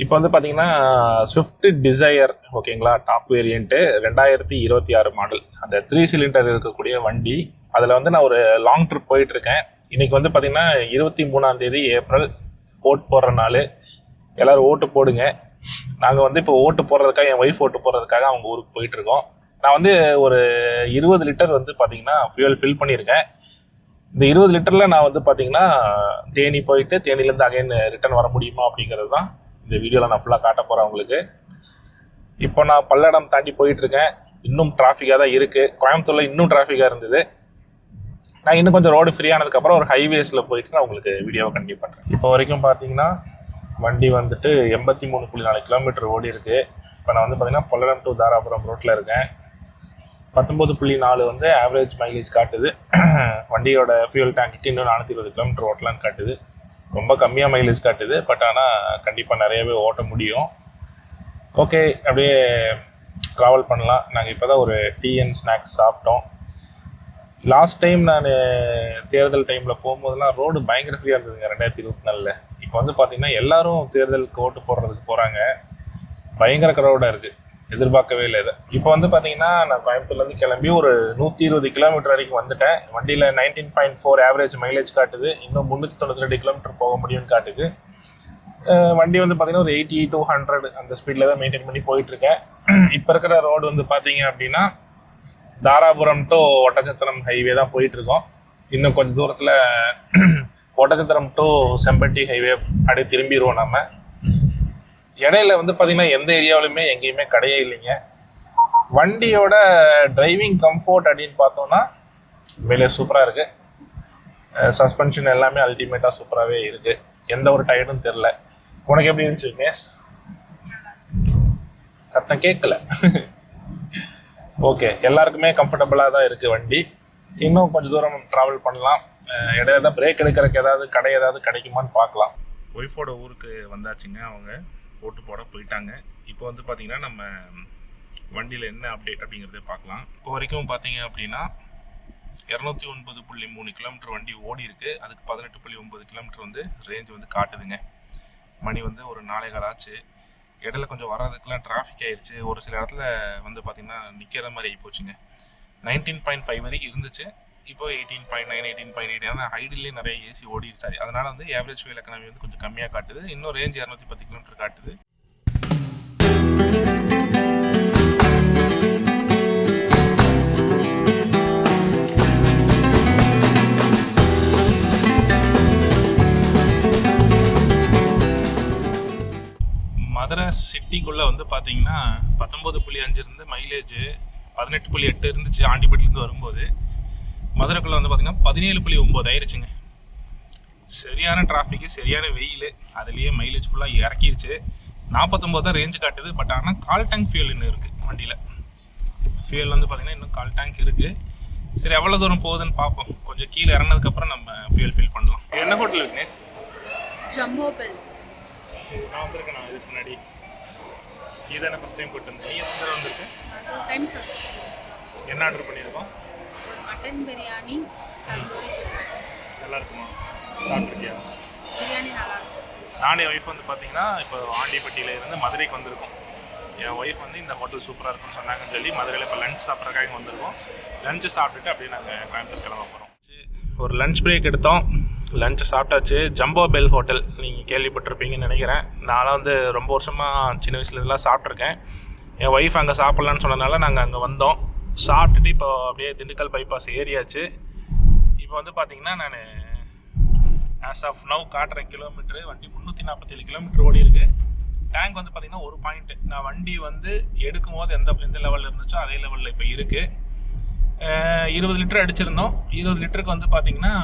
இப்போ வந்து பார்த்தீங்கன்னா ஸ்விஃப்ட் டிசையர் ஓகேங்களா, டாப் வேரியண்ட்டு 2026 மாடல், அந்த 3 சிலிண்டர் இருக்கக்கூடிய வண்டி. அதில் வந்து நான் ஒரு லாங் ட்ரிப் போயிட்டுருக்கேன். இன்றைக்கி வந்து பார்த்திங்கன்னா 23 ஏப்ரல், ஓட்டு போடுற நாள். எல்லோரும் ஓட்டு போடுங்க. நாங்கள் வந்து இப்போ ஓட்டு போடுறதுக்காக, என் ஒய்ஃப் ஓட்டு போடுறதுக்காக அவங்க ஊருக்கு போயிட்டுருக்கோம். நான் வந்து ஒரு 20 லிட்டர் வந்து பார்த்திங்கன்னா ஃபியூல் ஃபில் பண்ணியிருக்கேன். இந்த 20 லிட்டரில் நான் வந்து பார்த்திங்கன்னா தேனி போயிட்டு தேனிலேருந்து அகைன் ரிட்டர்ன் வர முடியுமா அப்படிங்கிறது தான் இந்த வீடியோவில் நான் ஃபுல்லாக காட்ட போகிறேன் உங்களுக்கு. இப்போ நான் பல்லடம் தாண்டி போயிட்டுருக்கேன். இன்னும் டிராஃபிக்காக தான் இருக்குது. கோயம்புத்தூரில் இன்னும் டிராஃபிக்காக இருந்தது. நான் இன்னும் கொஞ்சம் ரோடு ஃப்ரீ ஆனதுக்கப்புறம் ஒரு ஹைவேஸில் போயிட்டு நான் உங்களுக்கு வீடியோவை கண்டினியூ பண்ணுறேன். இப்போ வரைக்கும் பார்த்தீங்கன்னா வண்டி வந்துட்டு 83.4 கிலோமீட்டர் ஓடி இருக்குது. இப்போ நான் வந்து பார்த்திங்கன்னா பல்லடம் டு தாராபுரம் ரோட்டில் இருக்கேன். 19.4 வந்து ஆவரேஜ் மைலேஜ் காட்டுது. வண்டியோட ஃபியூல் டேங்க்கிட்டு இன்னும் 420 கிலோமீட்டர் ஓட்டலான்னு காட்டுது. ரொம்ப கம்மியாக மைலேஜ் காட்டுது, பட் ஆனால் கண்டிப்பாக நிறையவே ஓட்ட முடியும். ஓகே, அப்படியே ட்ராவல் பண்ணலாம். நாங்கள் இப்போ தான் ஒரு டீ அண்ட் ஸ்நாக்ஸ் சாப்பிட்டோம். லாஸ்ட் டைம் நான் தேர்தல் டைமில் போகும்போதெல்லாம் ரோடு பயங்கர ஃப்ரீயாக இருந்ததுங்க 2024. இப்போ வந்து பார்த்திங்கன்னா எல்லோரும் தேர்தலுக்கு ஓட்டு போடுறதுக்கு போகிறாங்க. பயங்கர க்ரௌடாக இருக்குது. எதிர்பார்க்கவே இல்லை இதை. இப்போ வந்து பார்த்தீங்கன்னா நான் கோயம்புத்தூர்லேருந்து கிளம்பி ஒரு 120 கிலோமீட்டர் வரைக்கும் வந்துட்டேன். வண்டியில் 19.4 ஆவரேஜ் மைலேஜ் காட்டுது. இன்னும் 392 கிலோமீட்டர் போக முடியும்னு காட்டுது. வண்டி வந்து பார்த்தீங்கன்னா ஒரு 80 to 100 அந்த ஸ்பீடில் தான் மெயின்டைன் பண்ணி போயிட்டுருக்கேன். இப்போ இருக்கிற ரோடு வந்து பார்த்தீங்க அப்படின்னா தாராபுரம் டு ஒட்டச்சத்திரம் ஹைவே தான் போயிட்டுருக்கோம். இன்னும் கொஞ்சம் தூரத்தில் ஒட்டச்சத்திரம் டு செம்பட்டி ஹைவே அப்படியே திரும்பிடுவோம் நம்ம. இடையில வந்து பார்த்தீங்கன்னா எந்த ஏரியாவிலுமே எங்கேயுமே கிடையே இல்லைங்க. வண்டியோட டிரைவிங் கம்ஃபோர்ட் அப்படின்னு பார்த்தோன்னா மேலே சூப்பராக இருக்குது. சஸ்பென்ஷன் எல்லாமே அல்டிமேட்டாக சூப்பராகவே இருக்குது. எந்த ஒரு டயர்டும் தெரில. உனக்கு எப்படி இருந்துச்சு மேஸ்? சத்தம் கேட்கல. ஓகே, எல்லாருக்குமே கம்ஃபர்டபுளாக தான் இருக்குது வண்டி. இன்னும் கொஞ்சம் தூரம் ட்ராவல் பண்ணலாம். இடையில தான் பிரேக் எடுக்கிறதுக்கு ஏதாவது கிடைக்குமான்னு பார்க்கலாம். ஒய்ஃபோட ஊருக்கு வந்தாச்சுங்க. அவங்க ஓட்டு போட போயிட்டாங்க. இப்போ வந்து பார்த்திங்கன்னா நம்ம வண்டியில் என்ன அப்டேட் அப்படிங்கிறத பார்க்கலாம். இப்போ வரைக்கும் பார்த்தீங்க அப்படின்னா 209.3 கிலோமீட்டர் வண்டி ஓடி இருக்குது. அதுக்கு 18.9 கிலோமீட்டர் வந்து ரேஞ்ச் வந்து காட்டுதுங்க. மணி வந்து ஒரு 4:15 ஆச்சு. இடையில கொஞ்சம் வர்றதுக்கெலாம் டிராஃபிக் ஆயிடுச்சு. ஒரு சில இடத்துல வந்து பார்த்திங்கன்னா நிற்கிற மாதிரி ஆகி போச்சுங்க. 19.5 வரைக்கும் இருந்துச்சு. இப்போ 18.9, 18.8. ஏன்னா ஹைட்லேயே நிறைய ஏசி ஓடிடுச்சாரு. அதனால் வந்து ஆவரேஜ் ஃபியூல் எக்கனாமி வந்து கொஞ்சம் கம்மியாக காட்டுது. இன்னும் ரேஞ்ச் 210 கிலோமீட்டர் காட்டுது. மதுரை சிட்டிக்குள்ளே வந்து பார்த்தீங்கன்னா 19.5 இருந்து மைலேஜ் 18.8 இருந்துச்சு ஆண்டிப்பட்டிலேருந்து வரும்போது. மதுரைக்குள்ளே வந்து பார்த்திங்கன்னா 17.9 ஆயிடுச்சுங்க. சரியான டிராஃபிக்கு, சரியான வெயில். அதுலேயே மைலேஜ் ஃபுல்லாக இறக்கிடுச்சு. 49 தான் ரேஞ்சு காட்டுது. பட் ஆனால் கால் டேங்க் ஃபியூல் இன்னும் இருக்குது வண்டியில். ஃபியூல் வந்து பார்த்திங்கன்னா இன்னும் கால் டேங்க் இருக்குது. சரி, எவ்வளோ தூரம் போகுதுன்னு பார்ப்போம். கொஞ்சம் கீழே இறங்கினதுக்கப்புறம் நம்ம ஃபியூல் ஃபில் பண்ணலாம். என்ன ஹோட்டல் விக்னேஷ்? Jumbo bell. நான் வந்திருக்கேன். நான் இதுக்கு முன்னாடி இதான ஃபஸ்ட் டைம் போட்டு வந்தேன். நீ எத்தனை தடவை வந்திருக்கேன்? 2 times சார். என்ன ஆர்டர் பண்ணியிருக்கோம்? Mutton biryani, tandoori chicken. நல்லா இருக்குமா? சாப்பிட்ருக்கியா? பிரியாணி நல்லாயிருக்கும். நானே ஒய்ஃப் வந்து பார்த்தீங்கன்னா இப்போ ஆண்டிப்பட்டியில் இருந்து மதுரைக்கு வந்திருக்கோம். என் ஒய்ஃப் வந்து இந்த ஹோட்டல் சூப்பராக இருக்குன்னு சொன்னாங்கன்னு சொல்லி மதுரையில் இப்போ லஞ்ச் சாப்பிட்றக்காக வந்திருக்கோம். லஞ்சு சாப்பிட்டுட்டு அப்படியே நாங்கள் கோயம்புத்தூர் கிளம்ப போகிறோம். ஒரு லஞ்ச் பிரேக் எடுத்தோம். லஞ்சு சாப்பிட்டாச்சு. ஜம்போ பெல் ஹோட்டல் நீங்கள் கேள்விப்பட்டிருப்பீங்கன்னு நினைக்கிறேன். நான்லாம் வந்து ரொம்ப வருஷமாக சின்ன வயசுலேருந்துலாம் சாப்பிட்ருக்கேன். என் ஒய்ஃப் அங்கே சாப்பிட்லான்னு சொன்னதுனால நாங்கள் அங்கே வந்தோம். சாப்பிட்டுட்டு இப்போ அப்படியே திண்டுக்கல் பைபாஸ் ஏரியாச்சு. இப்போ வந்து பார்த்திங்கன்னா நான் ஆஸ் ஆஃப் நவ் காட்டுற கிலோமீட்ரு வண்டி 347 கிலோமீட்டர் ஓடி இருக்குது. டேங்க் வந்து பார்த்திங்கன்னா 1 பாயிண்ட்டு. நான் வண்டி வந்து எடுக்கும் போது எந்த லெவலில் இருந்துச்சோ அதே லெவலில் இப்போ இருக்குது. 20 லிட்டர் அடிச்சிருந்தோம். 20 லிட்டருக்கு வந்து பார்த்திங்கன்னா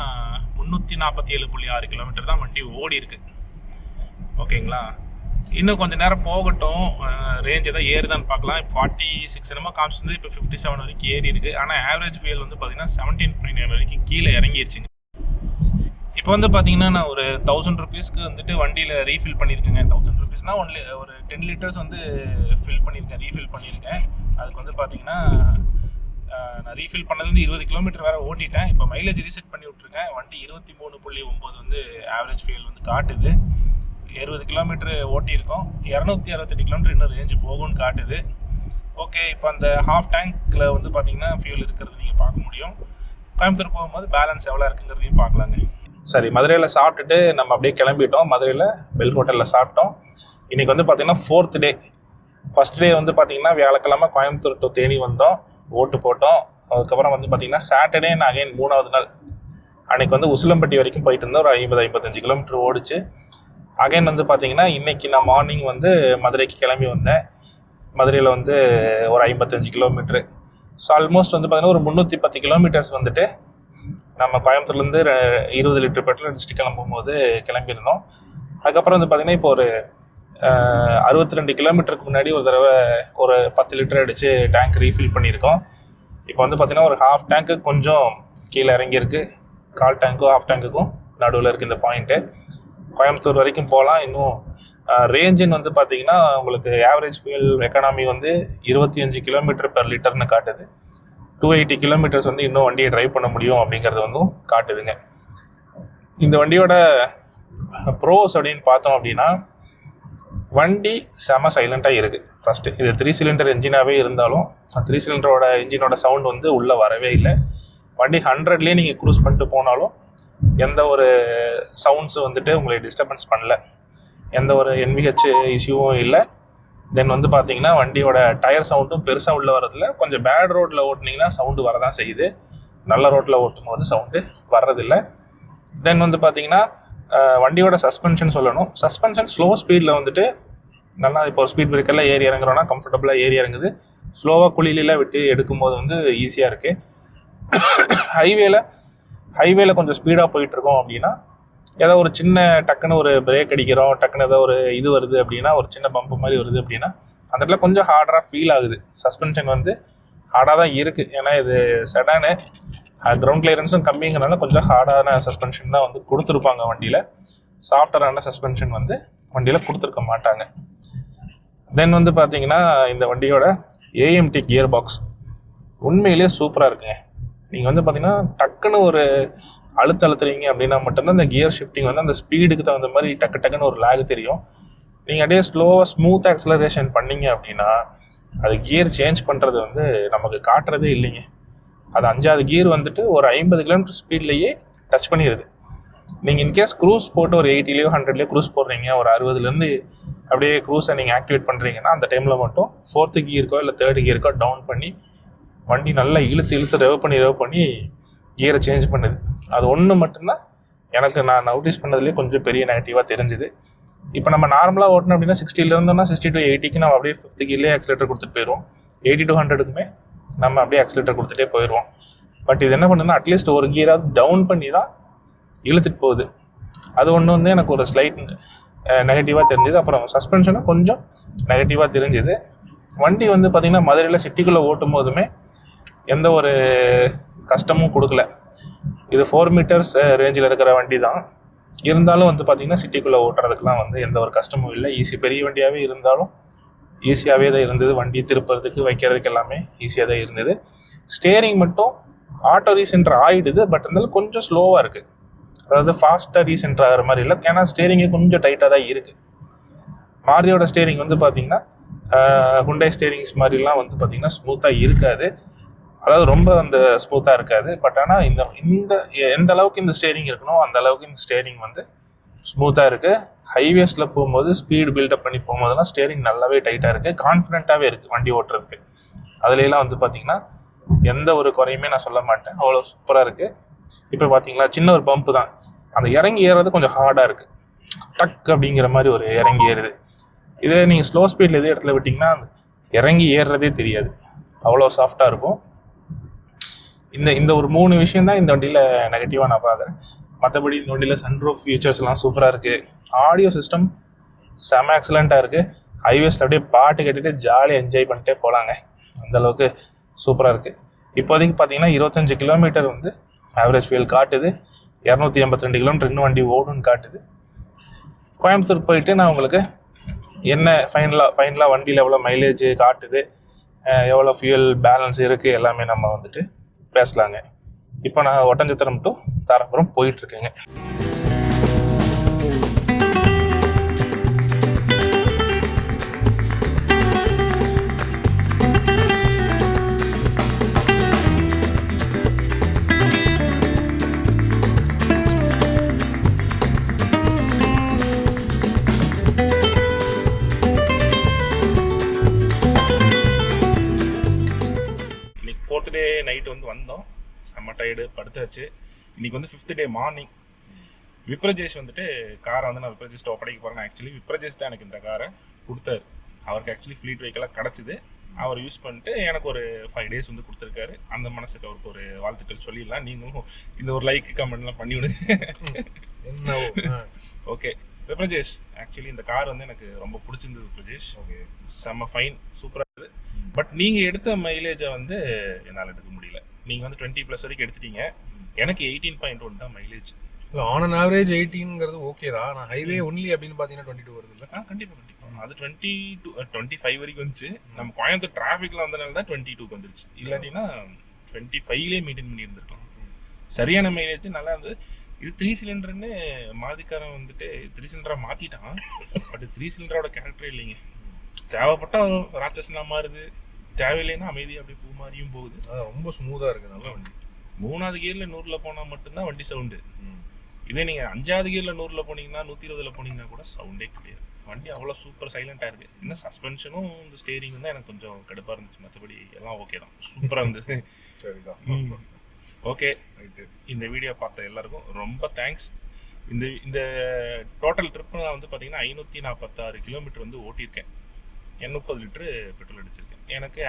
347.6 கிலோமீட்டர் தான் வண்டி ஓடி இருக்குது. ஓகேங்களா? இன்னும் கொஞ்சம் நேரம் போகட்டும். ரேஞ்ச் எதாவது ஏறுதான்னு பார்க்கலாம். இப்போ 46 என்னமோ காமிச்சிருந்து இப்போ 57 வரைக்கும் ஏறி இருக்குது. ஆனால் ஆவரேஜ் ஃபியூல் வந்து பார்த்திங்கன்னா 17.9 வரைக்கும் கீழே இறங்கிடுச்சுங்க. இப்போ வந்து பார்த்தீங்கன்னா நான் ஒரு 1000 ருபீஸ்க்கு வந்துட்டு வண்டியில் ரீஃபில் பண்ணியிருக்கேங்க. 1000 ருபீஸ்னால் ஒரு 10 லிட்டர்ஸ் வந்து ரீஃபில் பண்ணியிருக்கேன். அதுக்கு வந்து பார்த்தீங்கன்னா நான் ரீஃபில் பண்ணதுலேருந்து 20 கிலோமீட்டர் வேறு ஓட்டிட்டேன். இப்போ மைலேஜ் ரீசெட் பண்ணி விட்ருக்கேன். வண்டி 23.9 வந்து ஆவரேஜ் ஃபியூல் வந்து காட்டுது. 70 கிலோமீட்டர் ஓட்டியிருக்கோம். 268 கிலோமீட்டர் இன்னும் ரேஞ்சு போகும்னு காட்டுது. ஓகே, இப்போ அந்த ஹாஃப் டேங்க்கில் வந்து பார்த்திங்கன்னா ஃபியூல் இருக்கிறது நீங்கள் பார்க்க முடியும். கோயம்புத்தூர் போகும்போது பேலன்ஸ் எவ்வளோ இருக்குங்கிறதையும் பார்க்கலாங்க. சரி, மதுரையில் சாப்பிட்டுட்டு நம்ம அப்படியே கிளம்பிட்டோம். மதுரையில் பெல் ஹோட்டலில் சாப்பிட்டோம். இன்றைக்கி வந்து பார்த்திங்கன்னா 4th டே. ஃபஸ்ட் டே வந்து பார்த்திங்கன்னா வியாழக்கிழமை கோயம்புத்தூர் டு தேனி வந்தோம், ஓட்டு போட்டோம். அதுக்கப்புறம் வந்து பார்த்திங்கன்னா சாட்டர்டே நான் அகைன் 3வது நாள் அன்றைக்கி வந்து உசிலம்பட்டி வரைக்கும் போயிட்டு இருந்தோம். ஒரு 50-55 கிலோமீட்டர் ஓடிச்சு. அகைன் வந்து பார்த்திங்கன்னா இன்றைக்கி நான் மார்னிங் வந்து மதுரைக்கு கிளம்பி வந்தேன். மதுரையில் வந்து ஒரு 55 கிலோமீட்ரு. ஸோ ஆல்மோஸ்ட் வந்து பார்த்திங்கன்னா ஒரு 310 கிலோமீட்டர்ஸ் வந்துட்டு நம்ம கோயம்புத்தூர்லேருந்து 20 லிட்டர் பெட்ரோல் அடிச்சுட்டு கிளம்பும்போது கிளம்பியிருந்தோம். அதுக்கப்புறம் வந்து பார்த்திங்கன்னா இப்போ ஒரு 62 கிலோமீட்டருக்கு முன்னாடி ஒரு தடவை ஒரு 10 லிட்டர் அடித்து டேங்க் ரீஃபில் பண்ணியிருக்கோம். இப்போ வந்து பார்த்திங்கன்னா ஒரு ஹாஃப் டேங்க்கு கொஞ்சம் கீழே இறங்கியிருக்கு. கால் டேங்க்கும் ஹாஃப் டேங்க்குக்கும் நடுவில் இருக்குது இந்த பாயிண்ட்டு. கோயம்புத்தூர் வரைக்கும் போகலாம். இன்னும் ரேஞ்சுன்னு வந்து பார்த்திங்கன்னா உங்களுக்கு ஆவரேஜ் ஃபியூல் எக்கானமி வந்து 25 கிலோமீட்டர் பெர் லிட்டர்னு காட்டுது. 280 கிலோமீட்டர்ஸ் வந்து இன்னும் வண்டியை ட்ரைவ் பண்ண முடியும் அப்படிங்கிறது வந்து காட்டுதுங்க. இந்த வண்டியோட ப்ரோஸ் அப்படின்னு பார்த்தோம் அப்படின்னா வண்டி செம சைலண்ட்டாக இருக்குது. ஃபஸ்ட்டு இது 3 சிலிண்டர் என்ஜினாகவே இருந்தாலும் 3 சிலிண்டரோட என்ஜினோட சவுண்ட் வந்து உள்ளே வரவே இல்லை. வண்டி 100லேயே நீங்கள் க்ரூஸ் பண்ணிட்டு போனாலும் எந்த ஒரு சவுண்ட்ஸும் வந்துட்டு உங்களை டிஸ்டர்பன்ஸ் பண்ணல. எந்த ஒரு NVH இஷ்யூவும் இல்லை. தென் வந்து பார்த்தீங்கன்னா வண்டியோட டயர் சவுண்டும் பெருசாக உள்ளே வரதில்லை. கொஞ்சம் பேட் ரோட்டில் ஓட்டினீங்கன்னா சவுண்டு வரதான் செய்யுது. நல்ல ரோட்டில் ஓட்டும் போது சவுண்டு வர்றதில்லை. தென் வந்து பார்த்தீங்கன்னா வண்டியோட சஸ்பென்ஷன் சொல்லணும். சஸ்பென்ஷன் ஸ்லோ ஸ்பீடில் வந்துட்டு நல்லா இப்போ ஒரு ஸ்பீட் பிரேக்கரில் ஏறி இறங்குறோன்னா கம்ஃபர்டபுளாக ஏறி இறங்குது. ஸ்லோவாக குழியிலாம் விட்டு எடுக்கும்போது வந்து ஈஸியாக இருக்குது. ஹைவேல கொஞ்சம் ஸ்பீடாக போயிட்டுருக்கோம் அப்படின்னா ஏதோ ஒரு சின்ன டக்குன்னு ஒரு பிரேக் அடிக்கிறோம், டக்குன்னு ஏதோ ஒரு இது வருது அப்படின்னா, ஒரு சின்ன பம்பு மாதிரி வருது அப்படின்னா அந்த இடத்துல கொஞ்சம் ஹார்டாக ஃபீல் ஆகுது. சஸ்பென்ஷன் வந்து ஹார்டாக தான் இருக்குது. ஏன்னா இது செடானு, கிரவுண்ட் கிளியரன்ஸும் கம்மிங்கிறனால கொஞ்சம் ஹார்டான சஸ்பென்ஷன் தான் வந்து கொடுத்துருப்பாங்க வண்டியில். சாஃப்டரான சஸ்பென்ஷன் வந்து வண்டியில் கொடுத்துருக்க மாட்டாங்க. தென் வந்து பார்த்தீங்கன்னா இந்த வண்டியோட AMT கியர் பாக்ஸ் உண்மையிலேயே சூப்பராக இருக்குங்க. நீங்கள் வந்து பார்த்தீங்கன்னா டக்குன்னு ஒரு அழுத்துறீங்க அப்படின்னா மட்டும்தான் இந்த கியர் ஷிஃப்டிங் வந்து அந்த ஸ்பீடுக்கு தகுந்த மாதிரி டக்குன்னு ஒரு லேக் தெரியும். நீங்கள் அப்படியே ஸ்லோவாக ஸ்மூத்தாக ஆக்ஸலரேஷன் பண்ணீங்க அப்படின்னா அது கியர் சேஞ்ச் பண்ணுறது வந்து நமக்கு காட்டுறதே இல்லைங்க. அது 5வது கியர் வந்துட்டு ஒரு 50 கிலோமீட்டர் ஸ்பீட்லேயே டச் பண்ணிடுது. நீங்கள் இன்கேஸ் க்ரூஸ் போட்டு ஒரு 80லேயோ 100லேயோ க்ரூஸ் போடுறீங்க, ஒரு 60லேருந்து அப்படியே க்ரூஸை நீங்கள் ஆக்டிவேட் பண்ணுறீங்கன்னா அந்த டைமில் மட்டும் 4th கியருக்கோ இல்லை 3rd கியருக்கோ டவுன் பண்ணி வண்டி நல்லா இழுத்து ரெவ் பண்ணி கியரை சேஞ்ச் பண்ணுது. அது ஒன்று மட்டும்தான் எனக்கு நான் நோட்டீஸ் பண்ணதுலேயே கொஞ்சம் பெரிய நெகட்டிவாக தெரிஞ்சுது. இப்போ நம்ம நார்மலாக ஓட்டணும் அப்படின்னா 60ல இருந்தோம்னா 60 to 80க்கு நம்ம அப்படியே 5th கியர்லேயே ஆக்சிலேட்டர் கொடுத்துட்டு போயிடுவோம். 80 to 100க்குமே நம்ம அப்படியே ஆக்சிலேட்டர் கொடுத்துட்டே போயிடுவோம். பட் இது என்ன பண்ணுதுன்னா அட்லீஸ்ட் ஒரு கியராவது டவுன் பண்ணி தான் இழுத்துட்டு போகுது. அது ஒன்று வந்து எனக்கு ஒரு ஸ்லைட் நெகட்டிவாக தெரிஞ்சுது. அப்புறம் சஸ்பென்ஷனும் கொஞ்சம் நெகட்டிவாக தெரிஞ்சுது. வண்டி வந்து பார்த்திங்கன்னா மதுரையில் சிட்டிக்குள்ளே ஓட்டும் போதுமே எந்த ஒரு கஷ்டமும் கொடுக்கல. இது 4 மீட்டர்ஸ் ரேஞ்சில் இருக்கிற வண்டி தான். இருந்தாலும் வந்து பார்த்திங்கன்னா சிட்டிக்குள்ளே ஓட்டுறதுக்குலாம் வந்து எந்த ஒரு கஷ்டமும் இல்லை. பெரிய வண்டியாகவே இருந்தாலும் ஈஸியாகவே தான் இருந்தது. வண்டி திருப்புறதுக்கு வைக்கிறதுக்கு எல்லாமே ஈஸியாக தான் இருந்தது. ஸ்டேரிங் மட்டும் ஆட்டோ ரீசென்டர் ஆகிடுது. பட் இருந்தாலும் கொஞ்சம் ஸ்லோவாக இருக்குது. அதாவது ஃபாஸ்ட்டாக ரீசென்டர் ஆகிற மாதிரி இல்லை. ஏன்னா ஸ்டேரிங்கே கொஞ்சம் டைட்டாக தான் இருக்குது. மாருதியோட ஸ்டேரிங் வந்து பார்த்திங்கன்னா ஹுண்டாய் ஸ்டேரிங்ஸ் மாதிரிலாம் வந்து பார்த்திங்கன்னா ஸ்மூத்தாக இருக்காது. அதாவது ரொம்ப அந்த ஸ்மூத்தாக இருக்காது. பட் ஆனால் இந்த எந்த அளவுக்கு இந்த ஸ்டேரிங் இருக்கணும் அந்த அளவுக்கு இந்த ஸ்டேரிங் வந்து ஸ்மூத்தாக இருக்குது. ஹைவேஸில் போகும்போது ஸ்பீடு பில்டப் பண்ணி போகும்போதெல்லாம் ஸ்டேரிங் நல்லாவே டைட்டாக இருக்குது. கான்ஃபிடென்ட்டாகவே இருக்குது வண்டி ஓட்டுறதுக்கு. அதுலலாம் வந்து பார்த்திங்கன்னா எந்த ஒரு குறையுமே நான் சொல்ல மாட்டேன். அவ்வளோ சூப்பராக இருக்குது. இப்போ பார்த்தீங்களா சின்ன ஒரு பம்ப்பு தான். அந்த இறங்கி ஏறுறது கொஞ்சம் ஹார்டாக இருக்குது. டக் அப்படிங்கிற மாதிரி ஒரு இறங்கி ஏறுது. இதே நீங்கள் ஸ்லோ ஸ்பீடில் எதே இடத்துல விட்டிங்கன்னா இறங்கி ஏறுறதே தெரியாது. அவ்வளோ சாஃப்டாக இருக்கும். இந்த ஒரு 3 விஷயம் தான் இந்த வண்டியில் நெகட்டிவாக நான் பார்க்குறேன். மற்றபடி இந்த வண்டியில் சன்ரூஃப் ஃபீச்சர்ஸ்லாம் சூப்பராக இருக்குது. ஆடியோ சிஸ்டம் செம எக்ஸலண்ட்டாக இருக்குது. ஹைவேஸில் அப்படியே பாட்டு கேட்டுட்டு ஜாலியாக என்ஜாய் பண்ணிட்டே போகலாங்க. அந்தளவுக்கு சூப்பராக இருக்குது. இப்போதைக்கு பார்த்தீங்கன்னா 25 கிலோமீட்டர் வந்து ஆவரேஜ் ஃபியூல் காட்டுது. 282 கிலோமீட்டர் இன்னும் வண்டி ஓடுன்னு காட்டுது. கோயம்புத்தூர் போயிட்டு நான் உங்களுக்கு என்ன ஃபைனலாக வண்டியில் எவ்வளோ மைலேஜ் காட்டுது, எவ்வளோ ஃபியூல் பேலன்ஸ் இருக்குது எல்லாமே நம்ம வந்துட்டு பேசலாங்க. இப்போ நான் ஒட்டஞ்சத்திரம் டு தாராபுரம் போயிட்டுருக்கேங்க. டே நைட்டு வந்து வந்தோம், செம்ம டயர்டு, படுத்தாச்சு. இன்னைக்கு வந்து 5th டே மார்னிங். விப்ரஜேஷ் வந்துட்டு காரை வந்து நான் விப்ரஜேஷ்ட ஒப்படைக்க போகிறேன். ஆக்சுவலி விப்ரஜேஷ் தான் எனக்கு இந்த காரை கொடுத்தாரு. அவருக்கு ஆக்சுவலி ஃப்ளீட் வெஹிக்கலாக கிடச்சிது. அவர் யூஸ் பண்ணிட்டு எனக்கு ஒரு 5 days வந்து கொடுத்துருக்காரு. அந்த மனசுக்கு அவருக்கு ஒரு வாழ்த்துக்கள் சொல்லிடலாம். நீங்களும் இந்த ஒரு லைக் கமெண்ட்லாம் பண்ணி விடுங்க. ஓகே விப்ரஜேஷ், ஆக்சுவலி இந்த கார் வந்து எனக்கு ரொம்ப பிடிச்சிருந்தது விப்ரஜேஷ். ஓகே, செம்ம ஃபைன், சூப்பராக இருக்குது. பட் நீங்கள் எடுத்த மைலேஜை வந்து என்னால் எடுக்க முடியல. நீங்கள் வந்து 20+ வரைக்கும் எடுத்துட்டீங்க. எனக்கு 18.1 தான் மைலேஜ். இல்லை ஆன் அன் ஆவரேஜ் 18ங்கிறது ஓகே தான். நான் ஹைவே ஒன்லி அப்படின்னு பார்த்தீங்கன்னா 22 வருது இல்லை? கண்டிப்பாக அது 25 வரைக்கும் வந்துச்சு. நம்ம கோயம்புத்தூர் டிராஃபிக்ல வந்தனால தான் 22க்கு வந்துருச்சு. இல்லாட்டினா 25லேயே மெயின்டைன் பண்ணி இருந்திருக்கலாம். சரியான மைலேஜ் நல்லா இருந்தது. இது 3 சிலிண்டர்னு மாதிக்காரன் வந்துட்டு 3 சிலிண்டரா மாத்திட்டான். பட் 3 சிலிண்டரோட கேரக்டரே இல்லைங்க. தேவைப்பட்டா ராட்சசனா மாறுது, தேவையில்லைன்னா அமைதியாக அப்படியே பூ மாதிரியும் போகுது. அது ரொம்ப ஸ்மூத்தாக இருக்குது, நல்லா வண்டி. 3வது கியர்ல 100ல் போனால் மட்டும்தான் வண்டி சவுண்டு. இதே நீங்கள் 5வது கியர்ல 100ல் போனீங்கன்னா 120ல் போனீங்கன்னா கூட சவுண்டே கிடையாது. வண்டி அவ்வளோ சூப்பர் சைலண்டாக இருக்குது. இன்னும் சஸ்பென்ஷனும் இந்த ஸ்டேரிங் தான் எனக்கு கொஞ்சம் கடுப்பாக இருந்துச்சு. மற்றபடி எல்லாம் ஓகே தான், சூப்பராக இருந்தது. சரிதான். ஓகே, இந்த வீடியோ பார்த்த எல்லாருக்கும் ரொம்ப தேங்க்ஸ். இந்த டோட்டல் ட்ரிப் நான் வந்து பார்த்தீங்கன்னா 546 கிலோமீட்டர் வந்து ஓட்டியிருக்கேன். 30 லிட்டரு பெட்ரோல் அடிச்சிருக்கேன். எனக்கு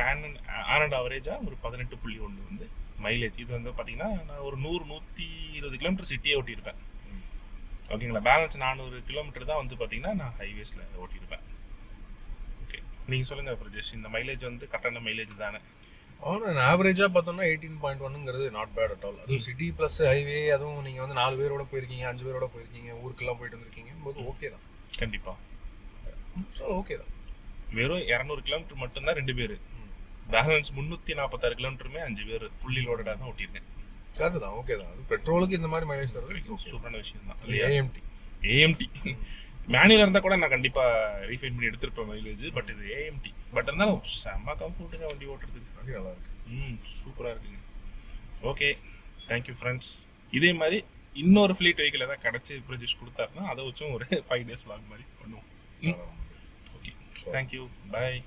ஆன் ஆவரேஜாக ஒரு 18.1 வந்து மைலேஜ். இது வந்து பார்த்தீங்கன்னா நான் ஒரு 100-120 கிலோமீட்டர் சிட்டியே ஓட்டியிருப்பேன். ஓகேங்களா, பேலன்ஸ் 400 கிலோமீட்டர் தான் வந்து பார்த்தீங்கன்னா நான் ஹைவேஸில் ஓட்டியிருப்பேன். ஓகே, நீங்கள் சொல்லுங்கள் பிரஜேஷ், இந்த மைலேஜ் வந்து கரெக்டான மைலேஜ் தானே? ஆனால் ஆவரேஜாக பார்த்தோம்னா 18.1ங்கிறது நாட் பேட் அட் ஆல். அதுவும் சிட்டி ப்ளஸ் ஹைவே, அதுவும் நீங்கள் வந்து 4 பேரோட போயிருக்கீங்க, 5 பேரோட போயிருக்கீங்க, ஊருக்கெல்லாம் போயிட்டு வந்திருக்கீங்க போது ஓகே தான். கண்டிப்பாக. ஸோ ஓகே தான். வெறும் 200 கிலோமீட்டர் மட்டும்தான் 2 பேர். பேலன்ஸ் 346 கிலோமீட்டருமே 5 பேர் ஃபுல்லி லோடடாக தான் ஓட்டியிருக்கேன். கரெக்டு தான், ஓகே தான். அது பெட்ரோலுக்கு இந்த மாதிரி மைலேஜ் தருது சூப்பரான விஷயம் தான். ஏஎம்டி மேனுவல் இருந்தால் கூட நான் கண்டிப்பாக ரீஃபைன் பண்ணி எடுத்துருப்பேன் மைலேஜ். பட் இது ஏஎம்டி. பட் இருந்தாலும் செம்ம கம்ஃபர்ட்டுங்க வண்டி ஓட்டுறதுக்கு. வண்டி நல்லா இருக்கு. சூப்பராக இருக்குங்க. Okay, thank you friends. இதே மாதிரி இன்னொரு ஃப்ளீட் வெஹிக்கிள் ஏதாவது கிடச்சி ப்ரொஜெக்ட் கொடுத்தாருன்னா அதை வச்சும் ஒரு 5 days vlog மாதிரி பண்ணுவோம். ஓகே, தேங்க்யூ, பாய்.